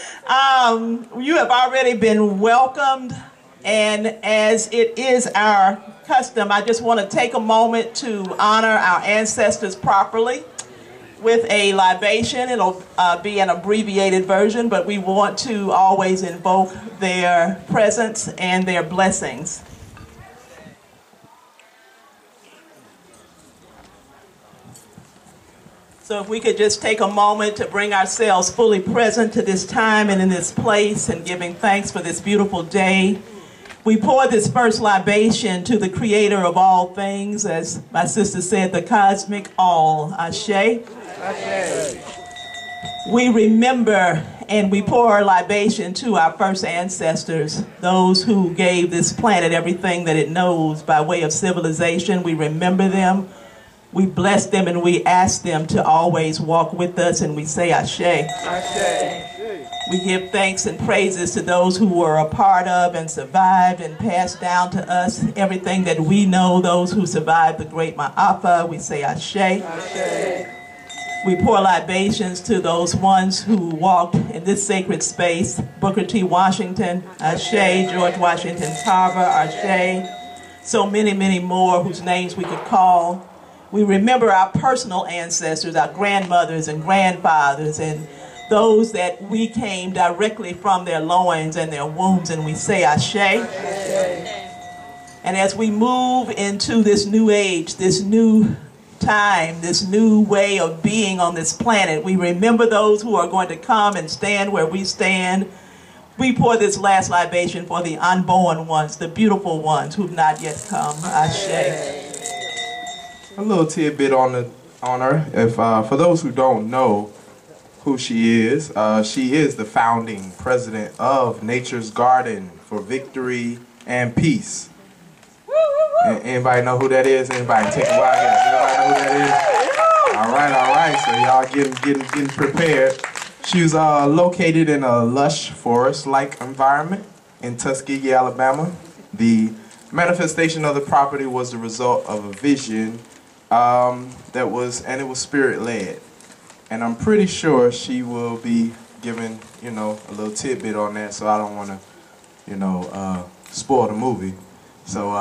You have already been welcomed, and as it is our custom, I just want to take a moment to honor our ancestors properly with a libation. It'll be an abbreviated version, but we want to always invoke their presence and their blessings. So if we could just take a moment to bring ourselves fully present to this time and in this place and giving thanks for this beautiful day. We pour this first libation to the creator of all things, as my sister said, the cosmic all. Ashe. Ashe. We remember and we pour our libation to our first ancestors, those who gave this planet everything that it knows by way of civilization. We remember them. We bless them and we ask them to always walk with us, and we say Ashe. Ashe. We give thanks and praises to those who were a part of and survived and passed down to us everything that we know, those who survived the great Ma'afa. We say Ashe. Ashe. We pour libations to those ones who walked in this sacred space. Booker T. Washington, Ashe. George Washington Carver, Ashe. So many, many more whose names we could call. We remember our personal ancestors, our grandmothers and grandfathers, and those that we came directly from their loins and their wombs, and we say Ashe. Ashe. And as we move into this new age, this new time, this new way of being on this planet, we remember those who are going to come and stand where we stand. We pour this last libation for the unborn ones, the beautiful ones who've not yet come. Ashe. A little tidbit on her. If for those who don't know who she is the founding president of Nature's Garden for Victory and Peace. Anybody know who that is? Anybody take a while? Anybody know who that is? All right. So y'all getting prepared. She was located in a lush forest-like environment in Tuskegee, Alabama. The manifestation of the property was the result of a vision. It was spirit-led, and I'm pretty sure she will be giving, a little tidbit on that, so I don't want to, spoil the movie. So,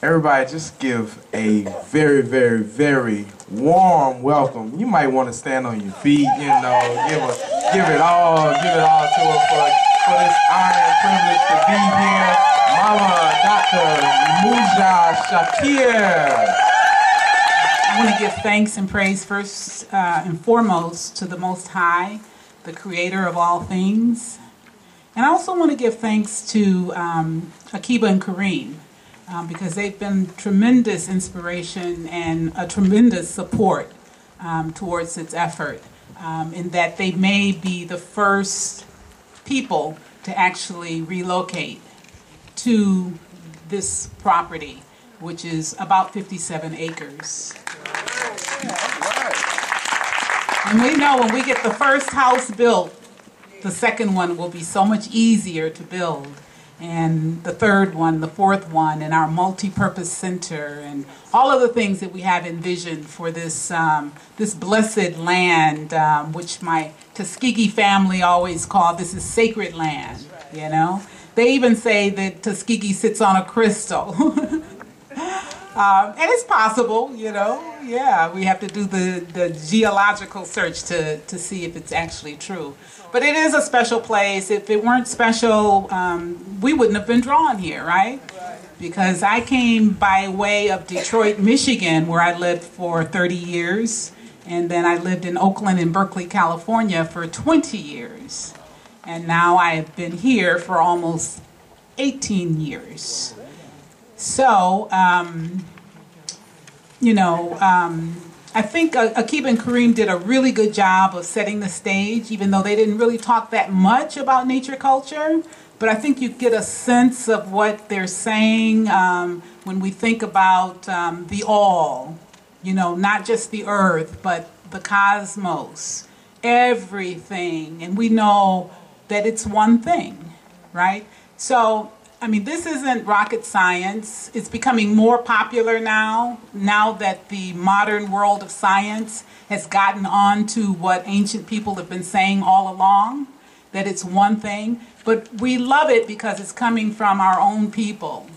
everybody just give a very, very, very warm welcome. You might want to stand on your feet, give it all to her for this honor and privilege to be here. Mama, Dr. Muja Shakir. I want to give thanks and praise first and foremost to the Most High, the creator of all things. And I also want to give thanks to Akiba and Kareem because they've been tremendous inspiration and a tremendous support towards its effort in that they may be the first people to actually relocate to this property, which is about 57 acres. And we know when we get the first house built, the second one will be so much easier to build. And the third one, the fourth one, and our multi-purpose center, and all of the things that we have envisioned for this, this blessed land, which my Tuskegee family always call this is sacred land, They even say that Tuskegee sits on a crystal. And it's possible, Yeah, we have to do the geological search to see if it's actually true. But it is a special place. If it weren't special, we wouldn't have been drawn here, right? Because I came by way of Detroit, Michigan, where I lived for 30 years. And then I lived in Oakland and Berkeley, California for 20 years. And now I have been here for almost 18 years. So, I think Akiba and Kareem did a really good job of setting the stage, even though they didn't really talk that much about nature culture. But I think you get a sense of what they're saying when we think about the all, not just the earth, but the cosmos, everything. And we know that it's one thing, right? So, this isn't rocket science. It's becoming more popular now that the modern world of science has gotten on to what ancient people have been saying all along. that it's one thing, but we love it because it's coming from our own people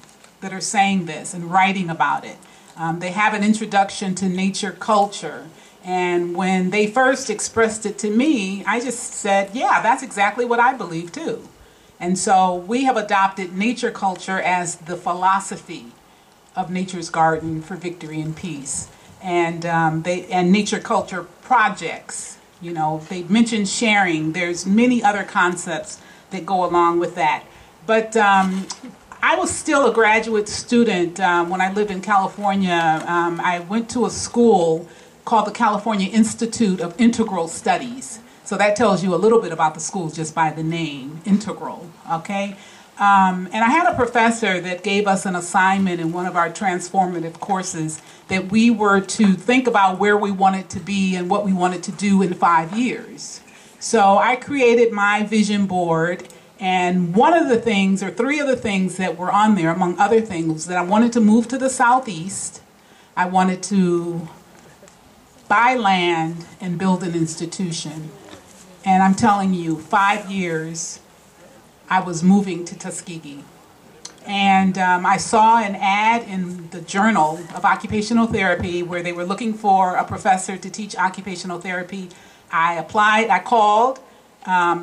that are saying this and writing about it. They have an introduction to nature culture. And when they first expressed it to me, I just said, yeah, that's exactly what I believe too. And so we have adopted nature culture as the philosophy of Nature's Garden for Victory and Peace. And nature culture projects, you know, they mentioned sharing. There's many other concepts that go along with that. But I was still a graduate student when I lived in California. I went to a school called the California Institute of Integral Studies. So that tells you a little bit about the school just by the name, integral, okay? And I had a professor that gave us an assignment in one of our transformative courses that we were to think about where we wanted to be and what we wanted to do in 5 years. So I created my vision board, and one of the things, or three of the things that were on there, among other things, was that I wanted to move to the Southeast. I wanted to buy land and build an institution. And I'm telling you, 5 years, I was moving to Tuskegee. And I saw an ad in the Journal of Occupational Therapy where they were looking for a professor to teach occupational therapy. I applied, I called,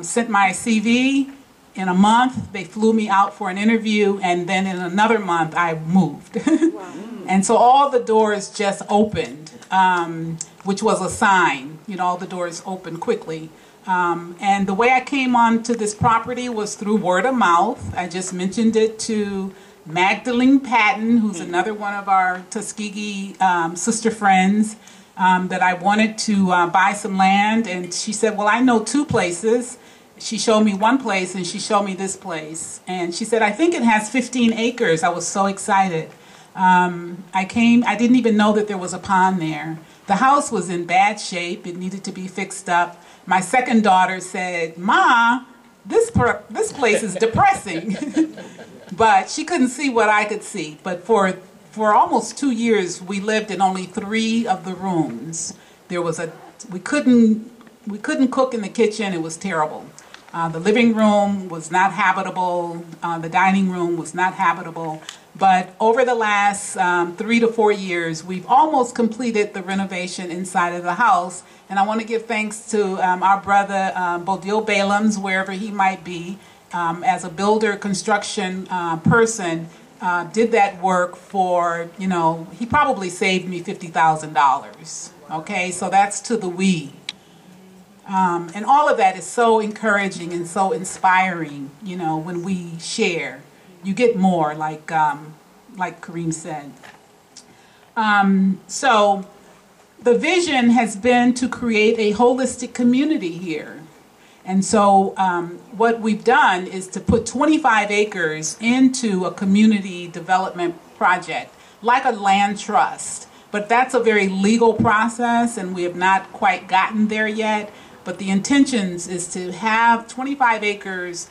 sent my CV. In a month, they flew me out for an interview, and then in another month, I moved. And so all the doors just opened, which was a sign. You know, all the doors opened quickly. And the way I came onto this property was through word of mouth. I just mentioned it to Magdalene Patton, who's another one of our Tuskegee sister friends, that I wanted to buy some land. And she said, well, I know 2 places. She showed me one place, and she showed me this place. And she said, I think it has 15 acres. I was so excited. I didn't even know that there was a pond there. The house was in bad shape. It needed to be fixed up. My second daughter said, Ma, this place is depressing. But she couldn't see what I could see. But for almost 2 years, we lived in only 3 of the rooms. We couldn't cook in the kitchen. It was terrible. The living room was not habitable. The dining room was not habitable. But over the last 3 to 4 years, we've almost completed the renovation inside of the house. And I want to give thanks to our brother, Bodil Balaams, wherever he might be, as a builder, construction person, did that work for, you know, he probably saved me $50,000. Okay, so that's to the we. And all of that is so encouraging and so inspiring, you know, when we share. You get more, like Kareem said. So the vision has been to create a holistic community here. And so what we've done is to put 25 acres into a community development project, like a land trust. But that's a very legal process, and we have not quite gotten there yet. But the intentions is to have 25 acres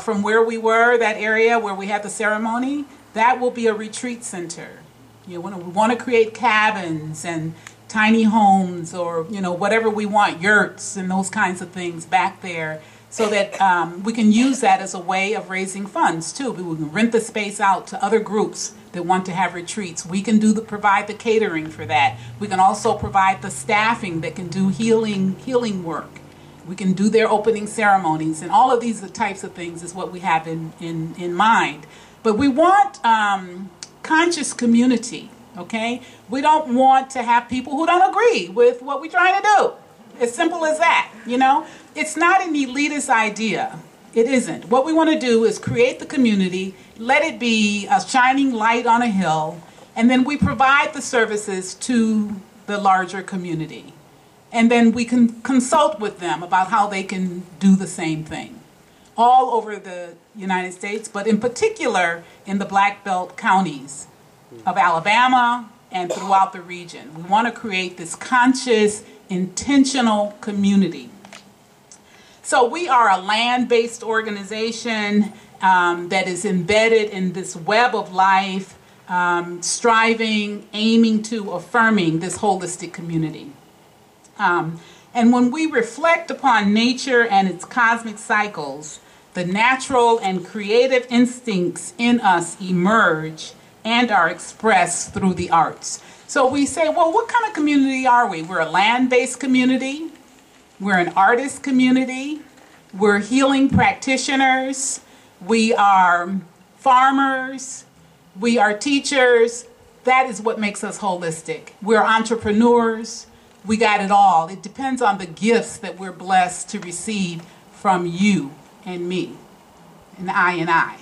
from where we were, that area where we had the ceremony, that will be a retreat center. You know, we want to create cabins and tiny homes, or, you know, whatever we want, yurts and those kinds of things back there, so that we can use that as a way of raising funds too. We can rent the space out to other groups that want to have retreats. We can provide the catering for that. We can also provide the staffing that can do healing work. We can do their opening ceremonies, and all of these types of things is what we have in mind. But we want conscious community, okay? We don't want to have people who don't agree with what we're trying to do. As simple as that, you know? It's not an elitist idea. It isn't. What we want to do is create the community, let it be a shining light on a hill, and then we provide the services to the larger community. And then we can consult with them about how they can do the same thing all over the United States, but in particular in the Black Belt counties of Alabama and throughout the region. We want to create this conscious, intentional community. So we are a land-based organization that is embedded in this web of life, striving, aiming to affirming this holistic community. And when we reflect upon nature and its cosmic cycles, the natural and creative instincts in us emerge and are expressed through the arts. So we say, well, what kind of community are we? We're a land-based community. We're an artist community. We're healing practitioners. We are farmers. We are teachers. That is what makes us holistic. We're entrepreneurs. We got it all. It depends on the gifts that we're blessed to receive from you and me and I.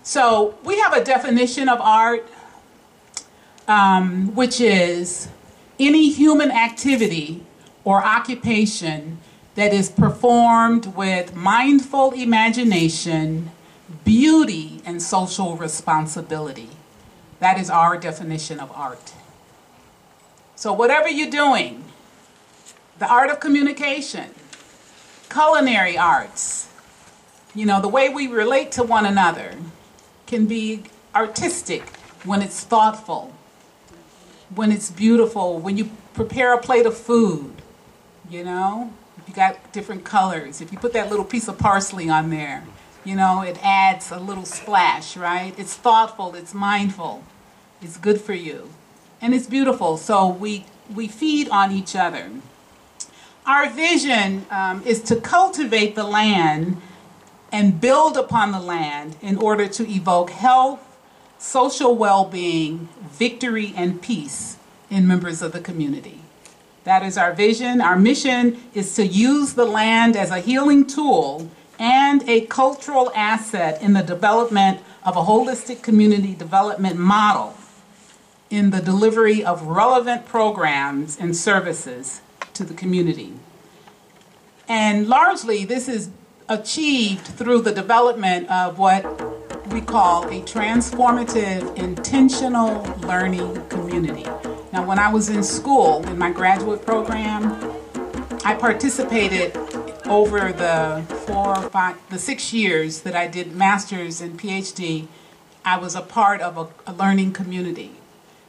So we have a definition of art, which is any human activity or occupation that is performed with mindful imagination, beauty, and social responsibility. That is our definition of art. So whatever you're doing, the art of communication, culinary arts, you know, the way we relate to one another can be artistic when it's thoughtful, when it's beautiful, when you prepare a plate of food, you know, if you got different colors, if you put that little piece of parsley on there, you know, it adds a little splash, right? It's thoughtful, it's mindful, it's good for you, and it's beautiful. So we feed on each other. Our vision is to cultivate the land and build upon the land in order to evoke health, social well-being, victory, and peace in members of the community. That is our vision. Our mission is to use the land as a healing tool and a cultural asset in the development of a holistic community development model in the delivery of relevant programs and services to the community. And largely, this is achieved through the development of what we call a transformative, intentional learning community. Now, when I was in school, in my graduate program, I participated over the 6 years that I did master's and PhD. I was a part of a learning community.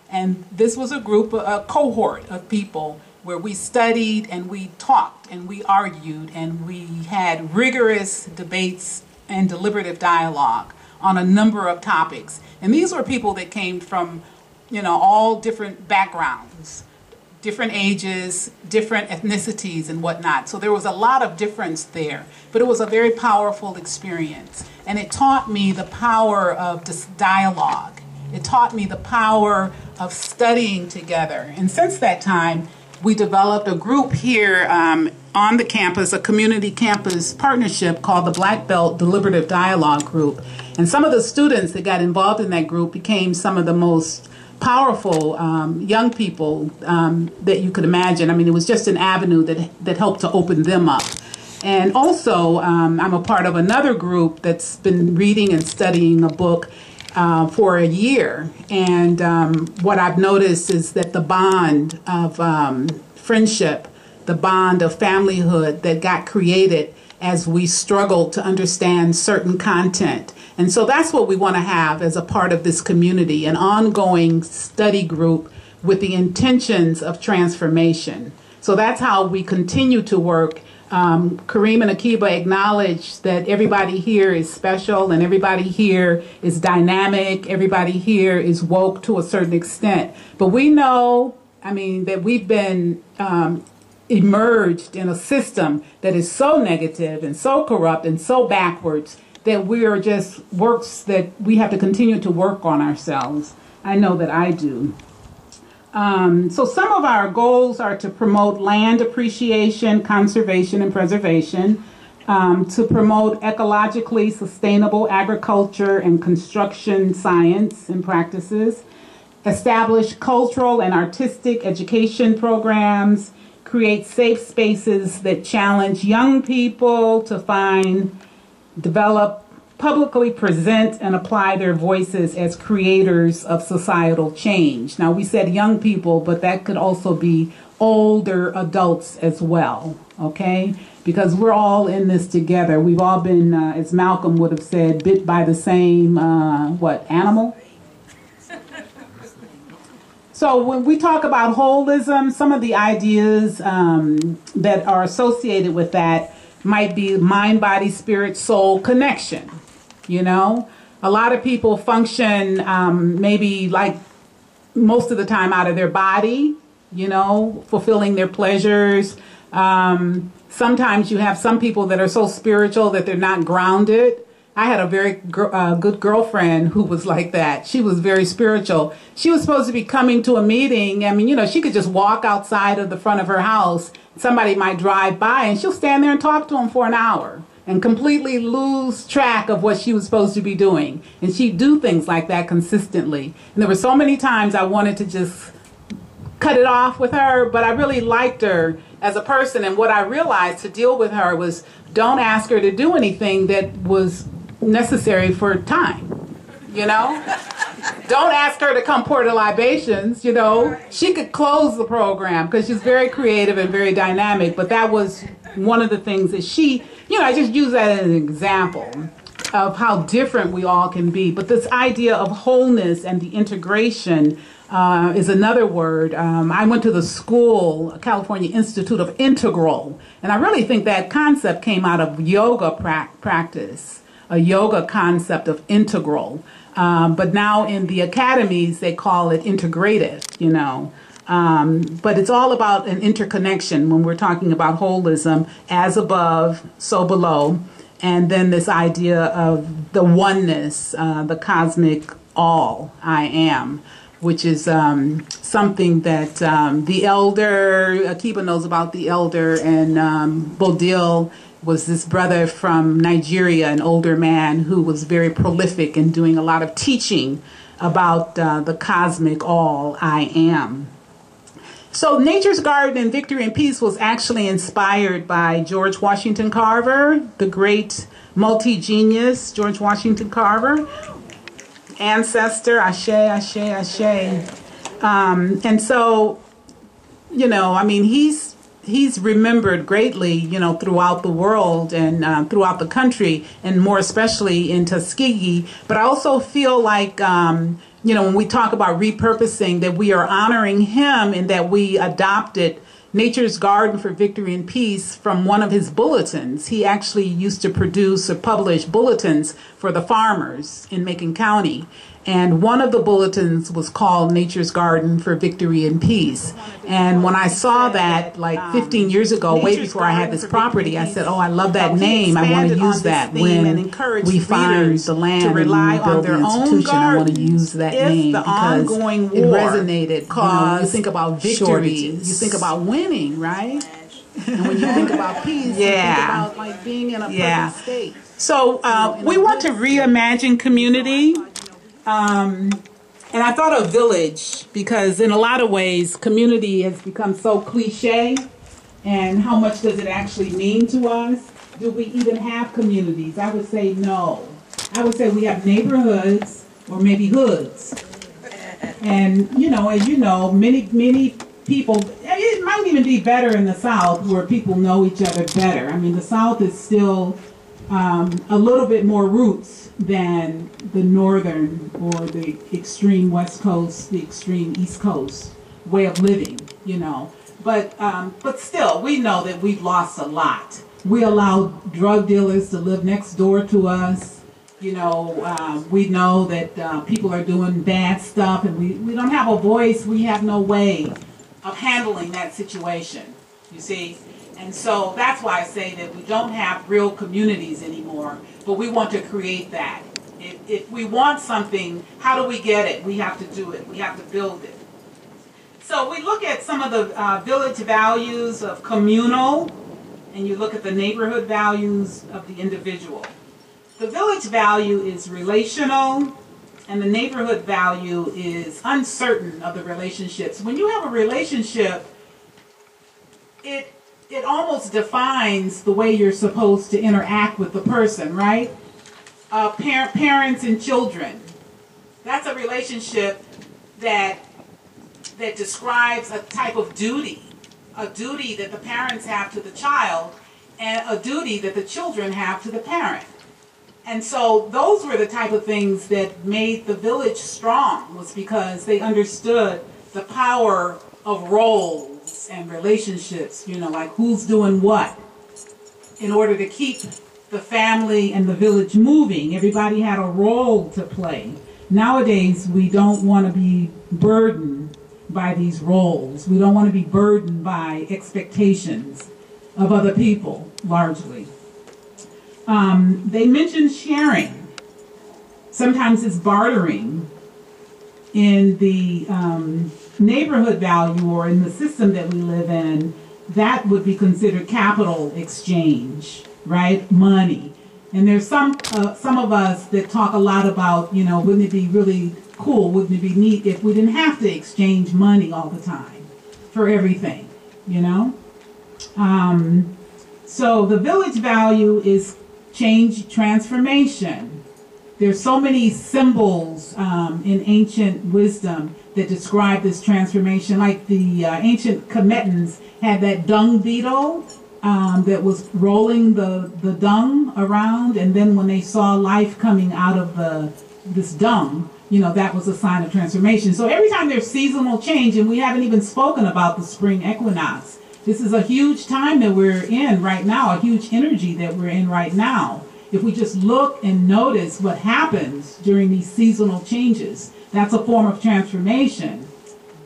And this was a group, a cohort of people where we studied and we talked and we argued and we had rigorous debates and deliberative dialogue on a number of topics. And these were people that came from, you know, all different backgrounds, different ages, different ethnicities and whatnot. So there was a lot of difference there, but it was a very powerful experience. And it taught me the power of this dialogue. It taught me the power of studying together. And since that time, we developed a group here on the campus, a community campus partnership called the Black Belt Deliberative Dialogue Group. And some of the students that got involved in that group became some of the most powerful young people that you could imagine. I mean, it was just an avenue that helped to open them up. And also, I'm a part of another group that's been reading and studying a book for a year. And what I've noticed is that the bond of friendship, the bond of familyhood that got created as we struggled to understand certain content. And so that's what we want to have as a part of this community, an ongoing study group with the intentions of transformation. So that's how we continue to work. Kareem and Akiba acknowledge that everybody here is special and everybody here is dynamic, everybody here is woke to a certain extent. But we know, I mean, that we've been emerged in a system that is so negative and so corrupt and so backwards that we are just works that we have to continue to work on ourselves. I know that I do. So some of our goals are to promote land appreciation, conservation, and preservation, to promote ecologically sustainable agriculture and construction science and practices, establish cultural and artistic education programs, create safe spaces that challenge young people to find, develop, publicly present, and apply their voices as creators of societal change. Now, we said young people, but that could also be older adults as well, okay? Because we're all in this together. We've all been, as Malcolm would have said, bit by the same, animal? So when we talk about holism, some of the ideas that are associated with that might be mind, body, spirit, soul connection. You know, a lot of people function maybe like most of the time out of their body, you know, fulfilling their pleasures. Sometimes you have some people that are so spiritual that they're not grounded. I had a very good girlfriend who was like that. She was very spiritual. She was supposed to be coming to a meeting. I mean, you know, she could just walk outside of the front of her house. Somebody might drive by and she'll stand there and talk to them for an hour and completely lose track of what she was supposed to be doing. And she'd do things like that consistently. And there were so many times I wanted to just cut it off with her, but I really liked her as a person. And what I realized to deal with her was don't ask her to do anything that was necessary for time, you know? Don't ask her to come pour the libations, you know? She could close the program because she's very creative and very dynamic, but that was one of the things that she, you know, I just use that as an example of how different we all can be. But this idea of wholeness and the integration is another word. I went to the school, California Institute of Integral, and I really think that concept came out of yoga practice, a yoga concept of integral. But now in the academies, they call it integrative, you know. But it's all about an interconnection when we're talking about holism, as above, so below. And then this idea of the oneness, the cosmic all, I am, which is something that the elder, Akiba knows about the elder, and Bodil was this brother from Nigeria, an older man who was very prolific in doing a lot of teaching about the cosmic all, I am. So Nature's Garden and Victory and Peace was actually inspired by George Washington Carver, the great multi-genius George Washington Carver, ancestor, ashe, ashe, ashe. And so, you know, I mean, he's remembered greatly, you know, throughout the world and throughout the country, and more especially in Tuskegee. But I also feel like, you know, when we talk about repurposing, that we are honoring him and that we adopted Nature's Garden for Victory and Peace from one of his bulletins. He actually used to produce or publish bulletins for the farmers in Macon County. And one of the bulletins was called Nature's Garden for Victory and Peace. And when I saw that like 15 years ago, way before I had this property, I said, oh, I love that name. I want to use that when we find the land and we build the institution. I want to use that name because it resonated. You know, when you think about victory, you think about winning, right? And when you think about peace, you think about like being in a perfect state. So we want to reimagine community. And I thought of village because in a lot of ways community has become so cliche, and how much does it actually mean to us? Do we even have communities? I would say no. I would say we have neighborhoods or maybe hoods. And you know, as you know, many people, it might even be better in the South where people know each other better. I mean, the South is still a little bit more roots than the northern or the extreme West Coast, the extreme East Coast way of living, you know. But still, we know that we've lost a lot. We allow drug dealers to live next door to us. You know, we know that people are doing bad stuff, and we don't have a voice. We have no way of handling that situation, you see. And so that's why I say that we don't have real communities anymore, but we want to create that. If we want something, how do we get it? We have to do it. We have to build it. So we look at some of the village values of communal, and you look at the neighborhood values of the individual. The village value is relational, and the neighborhood value is uncertain of the relationships. When you have a relationship, it almost defines the way you're supposed to interact with the person, right? Parents and children. That's a relationship that describes a type of duty, a duty that the parents have to the child, and a duty that the children have to the parent. And so those were the type of things that made the village strong, was because they understood the power of roles and relationships, you know, like who's doing what, in order to keep the family and the village moving. Everybody had a role to play. Nowadays, we don't want to be burdened by these roles. We don't want to be burdened by expectations of other people, largely. They mentioned sharing. Sometimes it's bartering. In the neighborhood value or in the system that we live in, that would be considered capital exchange, right? Money. And there's some of us that talk a lot about, you know, wouldn't it be really cool, wouldn't it be neat if we didn't have to exchange money all the time for everything, you know? So the village value is change, transformation. There's so many symbols in ancient wisdom that describe this transformation. Like the ancient Commetans had that dung beetle that was rolling the dung around, and then when they saw life coming out of this dung, you know, that was a sign of transformation. So every time there's seasonal change, and we haven't even spoken about the spring equinox, this is a huge time that we're in right now, a huge energy that we're in right now. If we just look and notice what happens during these seasonal changes, that's a form of transformation.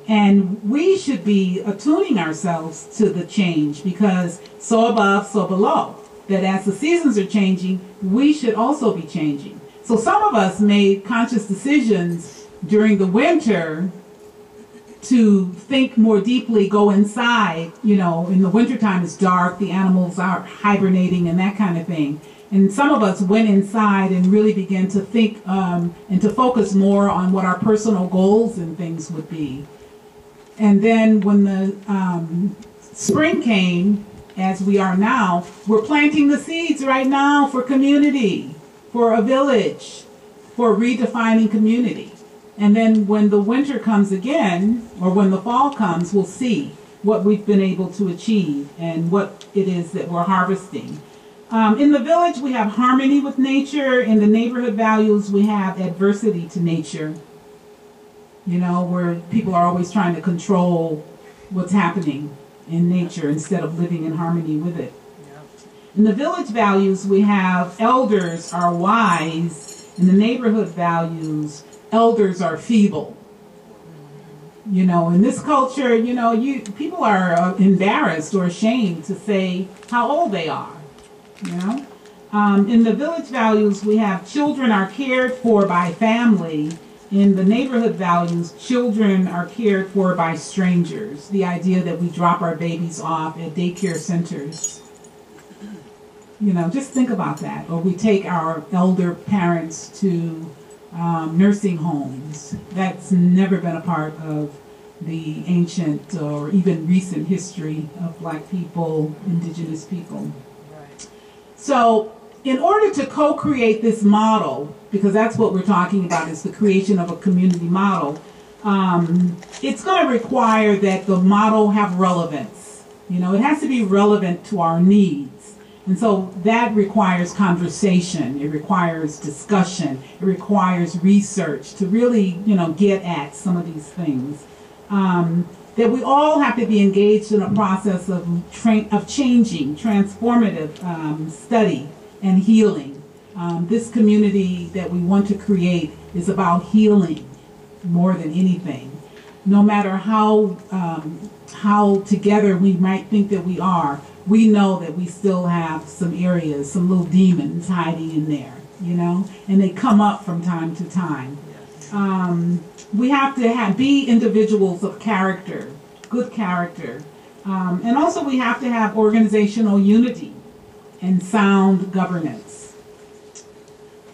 And we should be attuning ourselves to the change, because so above, so below. That as the seasons are changing, we should also be changing. So some of us made conscious decisions during the winter to think more deeply, go inside. You know, in the wintertime it's dark, the animals are hibernating and that kind of thing. And some of us went inside and really began to think and to focus more on what our personal goals and things would be. And then when the spring came, as we are now, we're planting the seeds right now for community, for a village, for redefining community. And then when the winter comes again, or when the fall comes, we'll see what we've been able to achieve and what it is that we're harvesting. In the village, we have harmony with nature. In the neighborhood values, we have adversity to nature. You know, where people are always trying to control what's happening in nature instead of living in harmony with it. In the village values, we have elders are wise. In the neighborhood values, elders are feeble. You know, in this culture, you know, people are embarrassed or ashamed to say how old they are. You know, in the village values, we have children are cared for by family. In the neighborhood values, children are cared for by strangers. The idea that we drop our babies off at daycare centers. You know, just think about that. Or we take our elder parents to nursing homes. That's never been a part of the ancient or even recent history of Black people, indigenous people. So in order to co-create this model, because that's what we're talking about, is the creation of a community model, it's going to require that the model have relevance. You know, it has to be relevant to our needs. And so that requires conversation, it requires discussion, it requires research to really, you know, get at some of these things. That we all have to be engaged in a process of changing, transformative study and healing. This community that we want to create is about healing more than anything. No matter how together we might think that we are, we know that we still have some areas, some little demons hiding in there, you know, and they come up from time to time. We have to be individuals of character, good character. And also we have to have organizational unity and sound governance.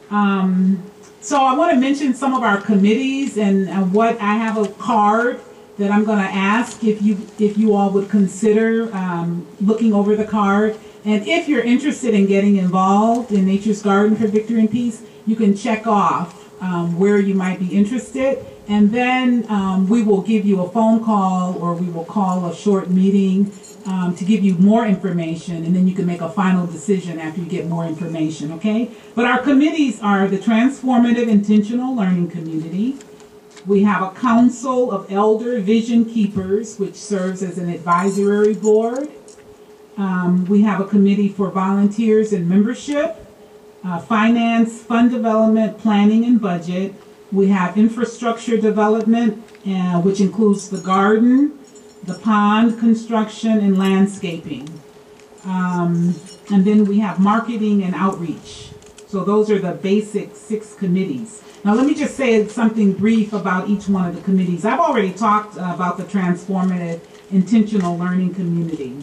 So I want to mention some of our committees and what I have a card that I'm going to ask if you all would consider looking over the card. And if you're interested in getting involved in Nature's Garden for Victory and Peace, you can check off where you might be interested. And then we will give you a phone call, or we will call a short meeting to give you more information, and then you can make a final decision after you get more information, okay? But our committees are the Transformative Intentional Learning Community, We have a council of elder vision keepers, which serves as an advisory board. We have a committee for volunteers and membership, finance, fund development, planning, and budget. We have infrastructure development, which includes the garden, the pond construction, and landscaping. And then we have marketing and outreach. So those are the basic 6 committees. Now let me just say something brief about each one of the committees. I've already talked about the transformative intentional learning community.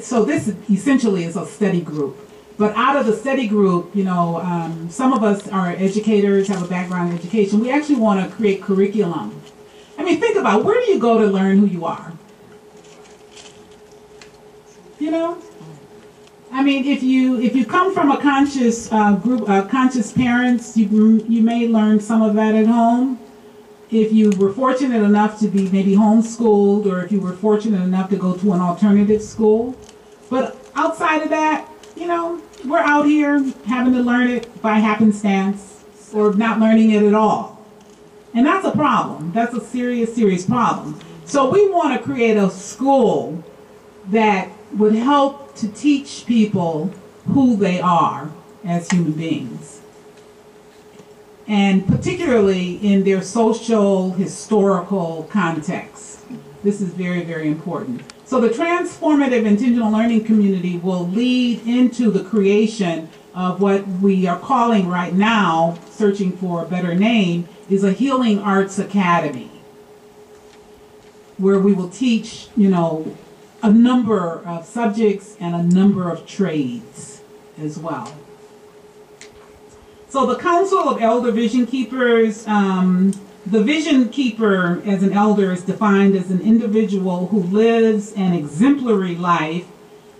So this essentially is a study group. But out of the study group, you know, some of us are educators, have a background in education. We actually want to create curriculum. I mean, think about, where do you go to learn who you are? You know? I mean, if you come from a conscious group, conscious parents, you may learn some of that at home. If you were fortunate enough to be maybe homeschooled, or if you were fortunate enough to go to an alternative school. But outside of that, you know, we're out here having to learn it by happenstance or not learning it at all. And that's a problem. That's a serious, serious problem. So we want to create a school that would help to teach people who they are as human beings. And particularly in their social, historical context. This is very, very important. So the transformative intentional learning community will lead into the creation of what we are calling right now, searching for a better name, is a Healing Arts Academy, where we will teach, you know, a number of subjects and a number of trades as well. So the Council of Elder Vision Keepers, the vision keeper as an elder is defined as an individual who lives an exemplary life,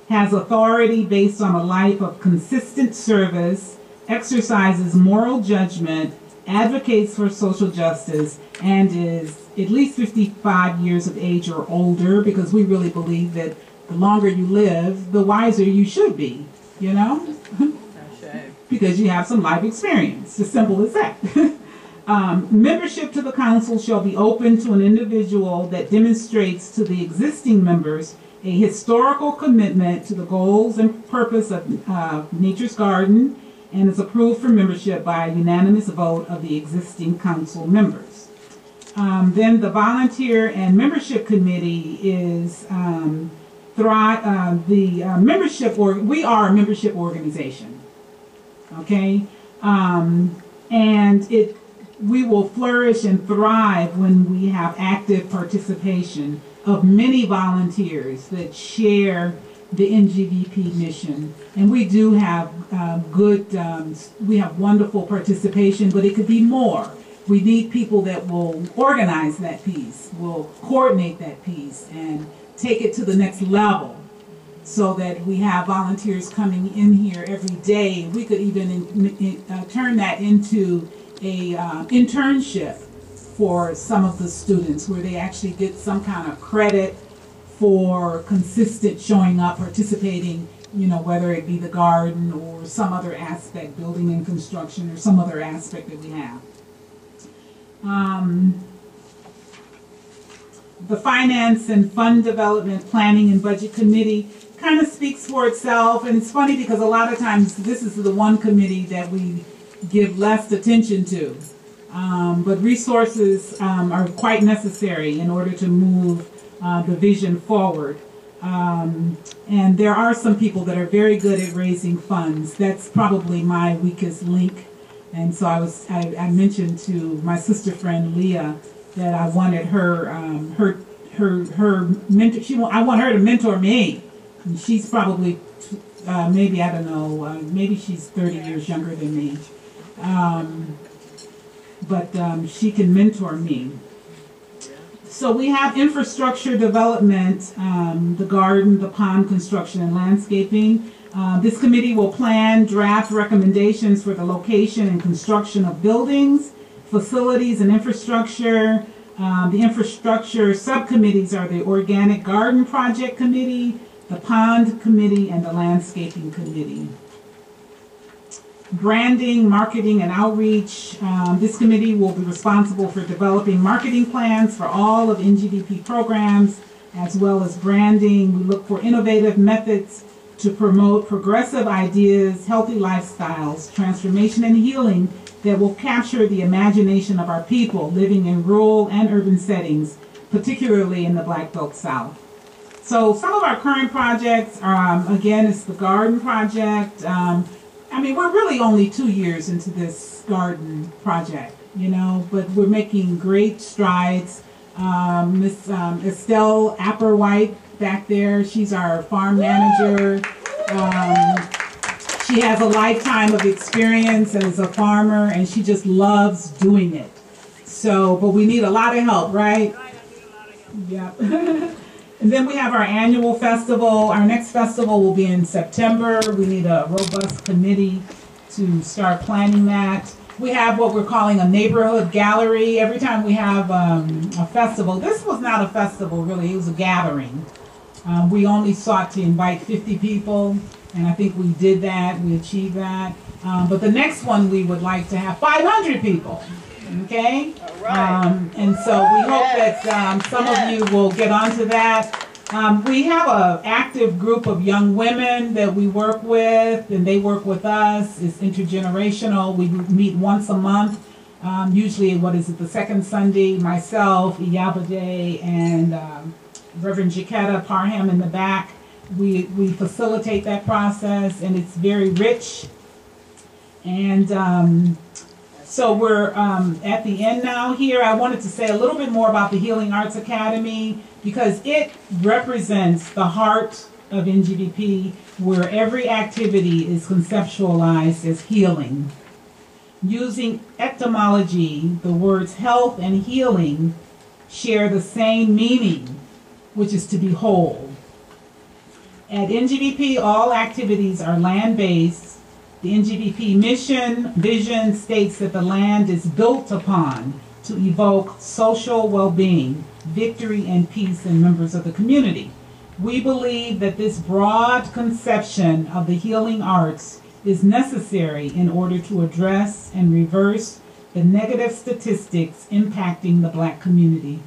has authority based on a life of consistent service, exercises moral judgment, advocates for social justice, and is at least 55 years of age or older, because we really believe that the longer you live, the wiser you should be, you know? Because you have some life experience, as simple as that. Membership to the council shall be open to an individual that demonstrates to the existing members a historical commitment to the goals and purpose of Nature's Garden, and is approved for membership by a unanimous vote of the existing council members. Then the volunteer and membership committee is membership, or we are a membership organization. Okay, and we will flourish and thrive when we have active participation of many volunteers that share the NGVP mission. And we do have we have wonderful participation, but it could be more. We need people that will organize that piece, will coordinate that piece, and take it to the next level, so that we have volunteers coming in here every day. We could even turn that into a internship for some of the students, where they actually get some kind of credit for consistent showing up, participating, you know, whether it be the garden or some other aspect, building and construction, or some other aspect that we have. The Finance and Fund Development Planning and Budget Committee kind of speaks for itself, and it's funny because a lot of times this is the one committee that we give less attention to. But resources are quite necessary in order to move the vision forward. And there are some people that are very good at raising funds. That's probably my weakest link. And so I mentioned to my sister friend Leah that I wanted her mentor. I want her to mentor me. And she's probably maybe, I don't know, maybe she's 30 years younger than me. But she can mentor me. So we have infrastructure development, the garden, the pond construction, and landscaping. This committee will plan, draft recommendations for the location and construction of buildings, facilities, and infrastructure. The infrastructure subcommittees are the Organic Garden Project Committee, the Pond Committee, and the Landscaping Committee. branding, marketing, and outreach. This committee will be responsible for developing marketing plans for all of NGDP programs, as well as branding. We look for innovative methods to promote progressive ideas, healthy lifestyles, transformation, and healing that will capture the imagination of our people living in rural and urban settings, particularly in the Black Belt South. So some of our current projects, again, it's the garden project. I mean, we're really only 2 years into this garden project, you know, but we're making great strides. Miss Estelle Apperwhite back there, she's our farm manager. She has a lifetime of experience as a farmer, and she just loves doing it. So, but we need a lot of help, right? Yeah. And then we have our annual festival. Our next festival will be in September. We need a robust committee to start planning that. We have what we're calling a neighborhood gallery. Every time we have a festival, this was not a festival really, it was a gathering. We only sought to invite 50 people, and I think we did that, we achieved that. But the next one we would like to have 500 people. Okay? And so we hope that some of you will get onto that. We have an active group of young women that we work with, and they work with us. It's intergenerational. We meet once a month, usually, the second Sunday. Myself, Iyabade, and Reverend Jaquetta Parham in the back. We facilitate that process, and it's very rich. And so we're at the end now here. I wanted to say a little bit more about the Healing Arts Academy because it represents the heart of NGDP, where every activity is conceptualized as healing. Using etymology, the words health and healing share the same meaning, which is to be whole. At NGDP, all activities are land-based. The NGDP mission vision states that the land is built upon to evoke social well-being, victory, and peace in members of the community. We believe that this broad conception of the healing arts is necessary in order to address and reverse the negative statistics impacting the Black community.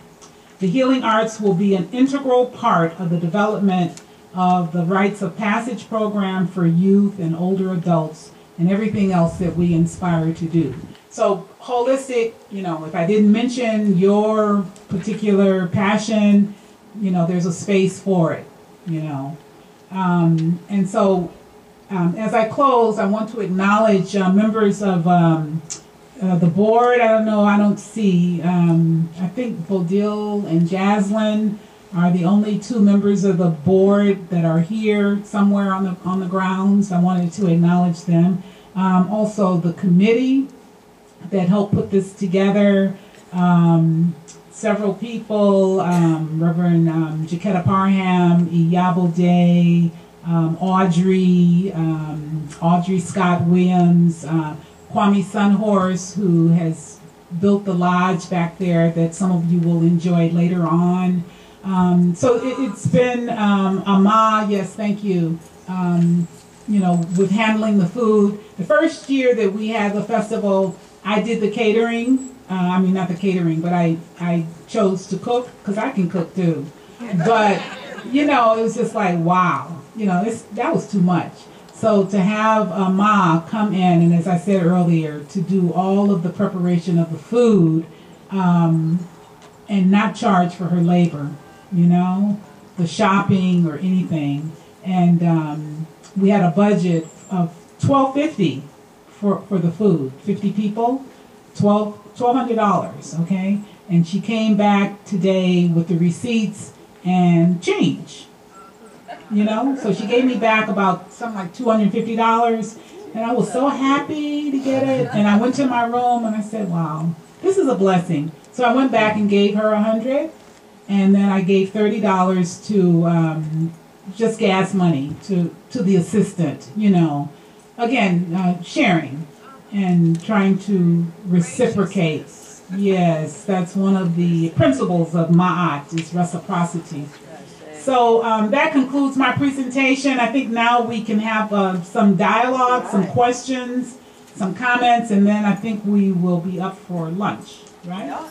The healing arts will be an integral part of the development of the Rites of Passage program for youth and older adults and everything else that we inspire to do. So holistic, you know, if I didn't mention your particular passion, you know, there's a space for it, you know. And so as I close, I want to acknowledge members of the board. I don't see, I think Bodil and Jaslyn are the only two members of the board that are here somewhere on the grounds. I wanted to acknowledge them. Also the committee that helped put this together. Several people, Reverend Jaquetta Parham, Iyabode, Audrey Scott Williams, Kwame Sunhorse, who has built the lodge back there that some of you will enjoy later on. So it's been, Ama, yes, thank you, you know, with handling the food. The first year that we had the festival, I did the catering. I mean, not the catering, but I chose to cook because I can cook too. But, you know, it was just like, wow, you know, that was too much. So to have Ma come in, and as I said earlier, to do all of the preparation of the food and not charge for her labor, you know, the shopping or anything. And we had a budget of $1,250 for the food, 50 people, $1,200, okay? And she came back today with the receipts and change, you know? So she gave me back about something like $250, and I was so happy to get it. And I went to my room and I said, wow, this is a blessing. So I went back and gave her $100, and then I gave $30 to just gas money to the assistant, you know. Again, sharing and trying to reciprocate. Yes, that's one of the principles of Ma'at, is reciprocity. So that concludes my presentation. I think now we can have some dialogue, some questions. some comments, and then I think we will be up for lunch, right?